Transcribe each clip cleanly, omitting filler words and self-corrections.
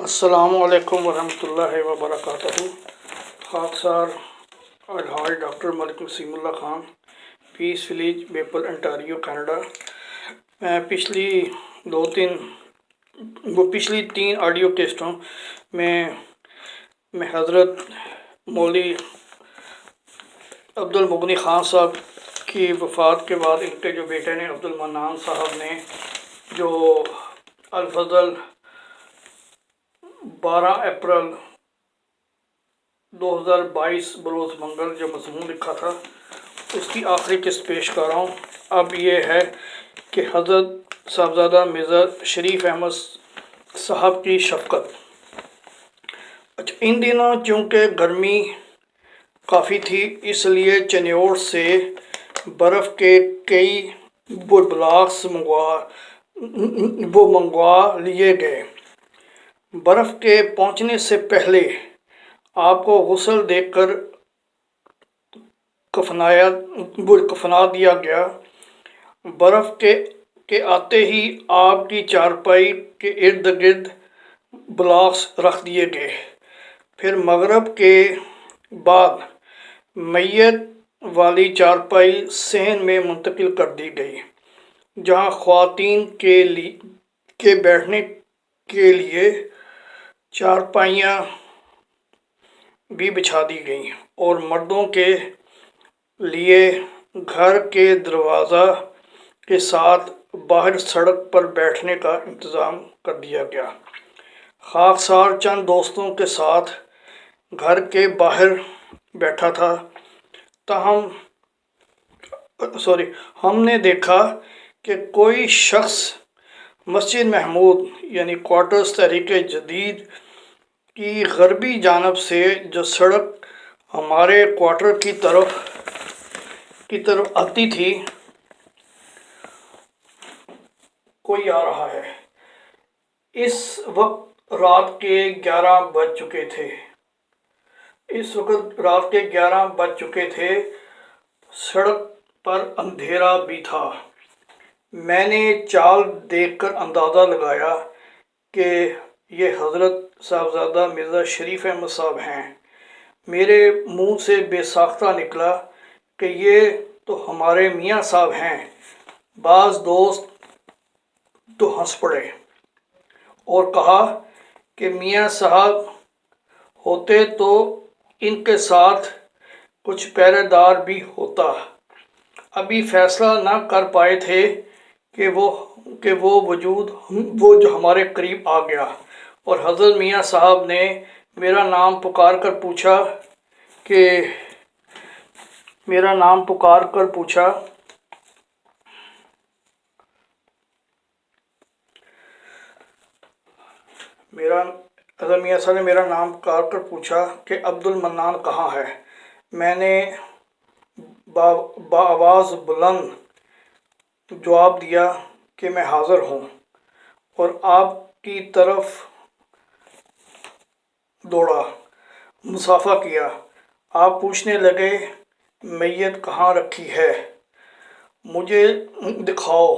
السلام علیکم ورحمۃ اللہ وبرکاتہ۔ خاکسار الحاج ڈاکٹر ملک وسیم اللہ خان، پیس ولیج میپل انٹاریو کینیڈا۔ میں پچھلی تین آڈیو کیسٹوں میں حضرت مولوی عبد المغنی خان صاحب کی وفات کے بعد ان کے جو بیٹے نے عبد المنان صاحب نے جو الفضل 12 اپریل 2022 بروز منگل جو مضمون لکھا تھا اس کی آخری قسط پیش کر رہا ہوں۔ اب یہ ہے کہ حضرت صاحبزادہ مرزا شریف احمد صاحب کی شفقت۔ اچھا، ان دنوں چونکہ گرمی کافی تھی اس لیے چنیوٹ سے برف کے کئی بلاکس منگوا لیے گئے۔ برف کے پہنچنے سے پہلے آپ کو غسل دے کر کفنا دیا گیا۔ برف کے آتے ہی آپ کی چارپائی کے ارد گرد بلاکس رکھ دیے گئے۔ پھر مغرب کے بعد میت والی چارپائی صحن میں منتقل کر دی گئی، جہاں خواتین کے بیٹھنے کے لیے چارپائیاں بھی بچھا دی گئیں اور مردوں کے لیے گھر کے دروازہ کے ساتھ باہر سڑک پر بیٹھنے کا انتظام کر دیا گیا۔ خاکسار چند دوستوں کے ساتھ گھر کے باہر بیٹھا تھا، تاہم ہم نے دیکھا کہ کوئی شخص مسجد محمود یعنی کوارٹرز تحریک جدید کی غربی جانب سے جو سڑک ہمارے کوارٹر کی طرف آتی تھی کوئی آ رہا ہے۔ اس وقت رات کے 11 بج چکے تھے۔ سڑک پر اندھیرا بھی تھا۔ میں نے چال دیکھ کر اندازہ لگایا کہ یہ حضرت صاحبزادہ مرزا شریف احمد صاحب ہیں۔ میرے منہ سے بے ساختہ نکلا کہ یہ تو ہمارے میاں صاحب ہیں۔ بعض دوست تو ہنس پڑے اور کہا کہ میاں صاحب ہوتے تو ان کے ساتھ کچھ پہرے دار بھی ہوتا۔ ابھی فیصلہ نہ کر پائے تھے کہ وہ جو ہمارے قریب آ گیا اور حضرت میاں صاحب نے میرا نام پکار کر پوچھا کہ عبد المنان کہاں ہے؟ میں نے بآواز بلند جواب دیا کہ میں حاضر ہوں، اور آپ کی طرف دوڑا، مصافحہ کیا۔ آپ پوچھنے لگے میت کہاں رکھی ہے؟ مجھے دکھاؤ۔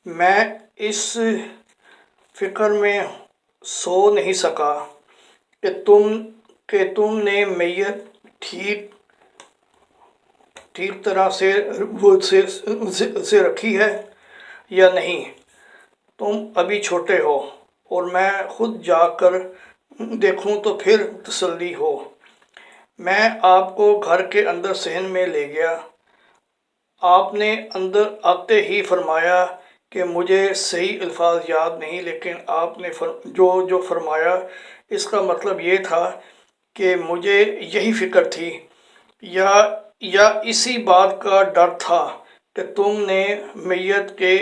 میں اس فکر میں سو نہیں سکا کہ تم نے میت ٹھیک طرح سے رکھی ہے یا نہیں۔ تم ابھی چھوٹے ہو اور میں خود جا کر دیکھوں تو پھر تسلی ہو۔ میں آپ کو گھر کے اندر صحن میں لے گیا۔ آپ نے اندر آتے ہی فرمایا کہ مجھے صحیح الفاظ یاد نہیں، لیکن آپ نے جو فرمایا اس کا مطلب یہ تھا کہ مجھے یہی فکر تھی یا اسی بات کا ڈر تھا کہ تم نے میت کے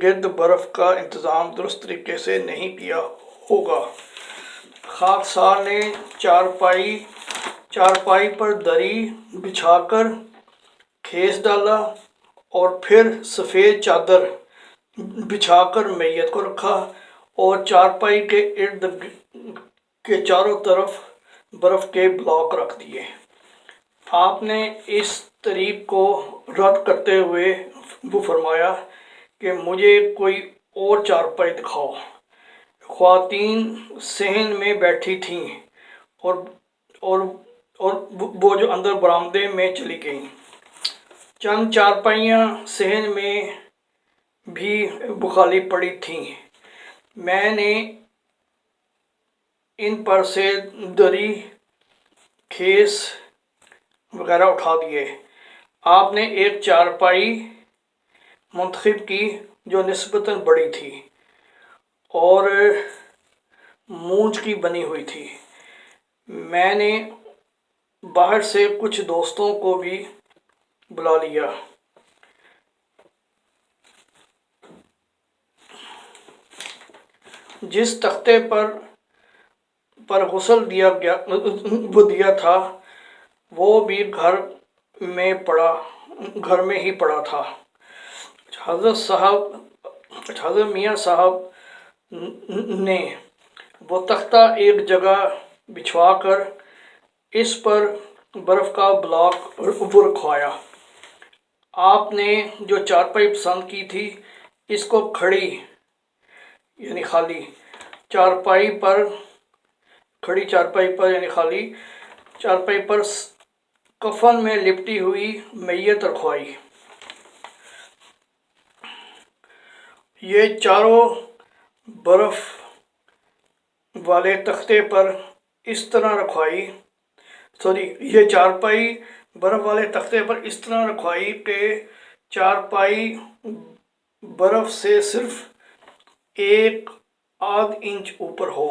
گرد برف کا انتظام درست طریقے سے نہیں کیا ہوگا۔ خاکسار نے چارپائی پر دری بچھا کر کھیس ڈالا اور پھر سفید چادر بچھا کر میت کو رکھا اور چارپائی کے ارد کے چاروں طرف برف کے بلاک رکھ دیے۔ آپ نے اس ترغیب کو رد کرتے ہوئے وہ فرمایا کہ مجھے کوئی اور چارپائی دکھاؤ۔ خواتین صحن میں بیٹھی تھیں اور اور اور وہ جو اندر برآمدے میں چلی گئیں۔ چند چارپائیاں صحن میں بھی خالی پڑی تھیں۔ میں نے ان پر سے دری خیز وغیرہ اٹھا دیے۔ آپ نے ایک چارپائی منتخب کی جو نسبتاً بڑی تھی اور مونج کی بنی ہوئی تھی۔ میں نے باہر سے کچھ دوستوں کو بھی بلا لیا۔ جس تختے پر غسل دیا تھا وہ بھی گھر میں ہی پڑا تھا۔ حضرت میاں صاحب نے وہ تختہ ایک جگہ بچھوا کر اس پر برف کا بلاک رکھوایا۔ آپ نے جو چارپائی پسند کی تھی اس کو کھڑی خالی چارپائی پر کفن میں لپٹی ہوئی میت رکھوائی۔ یہ چاروں برف والے تختے پر اس طرح رکھوائی کہ چارپائی برف سے صرف 1.5 انچ اوپر ہو۔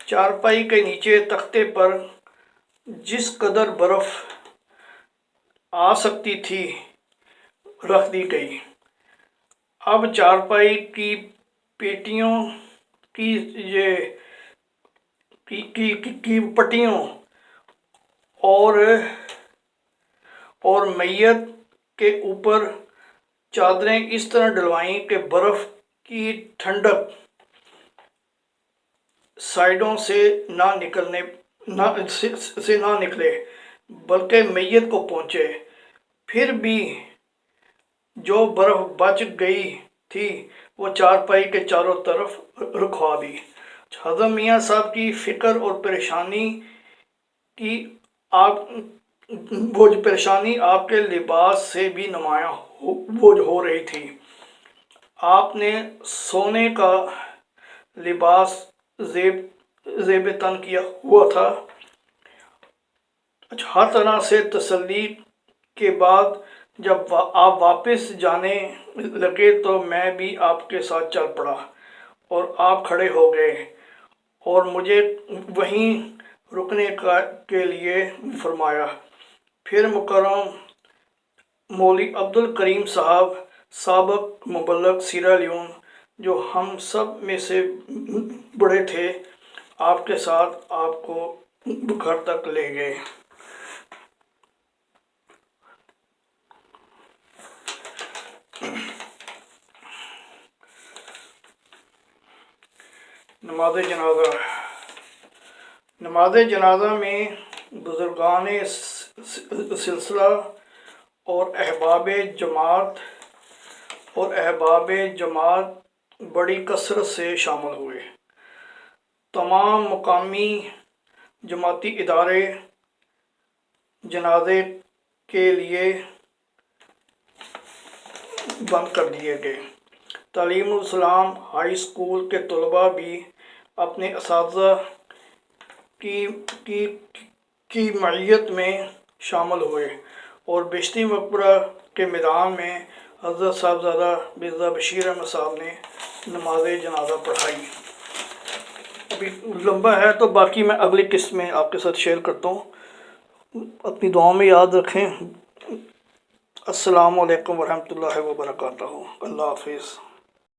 چارپائی کے نیچے تختے پر جس قدر برف آ سکتی تھی رکھ دی گئی۔ اب چارپائی کی پیٹیوں کی پٹیوں اور میت کے اوپر چادریں اس طرح ڈلوائیں کہ برف کی ٹھنڈک سائیڈوں سے نہ نکلے بلکہ میت کو پہنچے۔ پھر بھی جو برف بچ گئی تھی وہ چارپائی کے چاروں طرف رکھوا دی۔ حضرت میاں صاحب کی فکر اور پریشانی آپ کے لباس سے بھی نمایاں ہو رہی تھی۔ آپ نے سونے کا لباس زیب تن کیا ہوا تھا۔ ہر طرح سے تسلی کے بعد جب آپ واپس جانے لگے تو میں بھی آپ کے ساتھ چل پڑا اور آپ کھڑے ہو گئے اور مجھے وہیں رکنے کے لیے فرمایا۔ پھر مکرم مولوی عبدالکریم صاحب سابق مبلغ سیرا لیون جو ہم سب میں سے بڑے تھے آپ کے ساتھ آپ کو گھر تک لے گئے۔ نماز جنازہ میں بزرگان سلسلہ اور احباب جماعت بڑی کثرت سے شامل ہوئے۔ تمام مقامی جماعتی ادارے جنازے کے لیے بند کر دیے گئے۔ تعلیم الاسلام ہائی اسکول کے طلباء بھی اپنے اساتذہ کی معیت میں شامل ہوئے اور بیشتی مقبرہ کے میدان میں حضرت صاحبزادہ مرزا بشیر احمد صاحب نے نماز جنازہ پڑھائی۔ ابھی لمبا ہے تو باقی میں اگلی قسط میں آپ کے ساتھ شیئر کرتا ہوں۔ اپنی دعاؤں میں یاد رکھیں۔ السلام علیکم ورحمۃ اللہ وبرکاتہ۔ اللہ حافظ۔